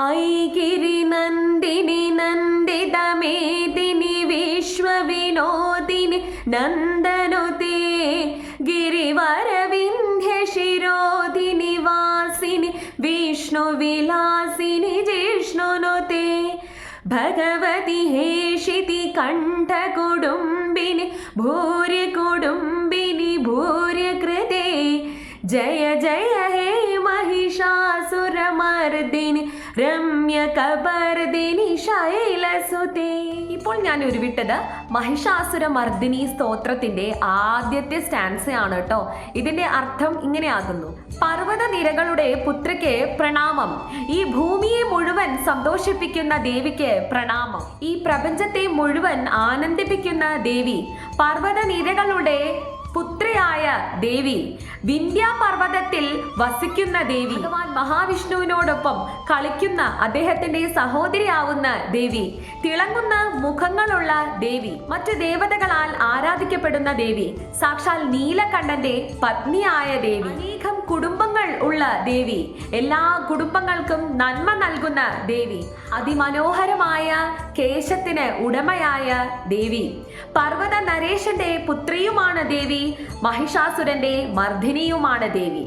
ഐഗിരി നന്ദിനി നന്ദിത മേദിനി വിശ്വവിനോദിനി നന്ദനുതേ ഗിരിവരവിന്ധ്യ ശിരോധിനി വാസിനി വിഷ്ണു വിലാസിനി ജിഷ്ണുനുതേ ഭഗവതി ഹേഷിതി കണ്ഠ കുടുംബിനി ഭൂര്യ കുടുംബിനി ഭൂര്യ കൃതേ ജയ ജയ ഹേ മഹിഷാസുരമർദിനി രമ്യ കബർദിനി ശൈലസുതേ. ഇപ്പോൾ ഞാൻ ഉരുവിട്ടത് മഹിഷാസുരമർദിനി സ്തോത്രത്തിന്റെ ആദ്യത്തെ സ്റ്റാൻസയാണ് കേട്ടോ. ഇതിന്റെ അർത്ഥം ഇങ്ങനെയാകുന്നു: പർവ്വതനിരകളുടെ പുത്രിക്ക് പ്രണാമം. ഈ ഭൂമിയെ മുഴുവൻ സന്തോഷിപ്പിക്കുന്ന ദേവിക്ക് പ്രണാമം. ഈ പ്രപഞ്ചത്തെ മുഴുവൻ ആനന്ദിപ്പിക്കുന്ന ദേവി, പർവ്വതനിരകളുടെ പുത്രിയായ ദേവി, വിന്ധ്യാപർവ്വതത്തിൽ വസിക്കുന്ന ദേവി, ഭഗവാൻ മഹാവിഷ്ണുവിനോടൊപ്പം കളിക്കുന്ന അദ്ദേഹത്തിന്റെ സഹോദരിയാവുന്ന ദേവി, തിളങ്ങുന്ന മുഖങ്ങളുള്ള ദേവി, മറ്റു ദേവതകളാൽ ആരാധിക്കപ്പെടുന്ന ദേവി, സാക്ഷാൽ നീലകണ്ഠന്റെ പത്നിയായ ദേവി, അനേകം കുടുംബങ്ങൾ ഉള്ള ദേവി, എല്ലാ കുടുംബങ്ങൾക്കും നന്മ നൽകുന്ന ദേവി, അതിമനോഹരമായ കേശത്തിന് ഉടമയായ ദേവി, പർവ്വത നരേശന്റെ പുത്രിയുമാണ് ദേവി, മഹിഷാസുരന്റെ മർദ്ദിനിയുമാണ് ദേവി.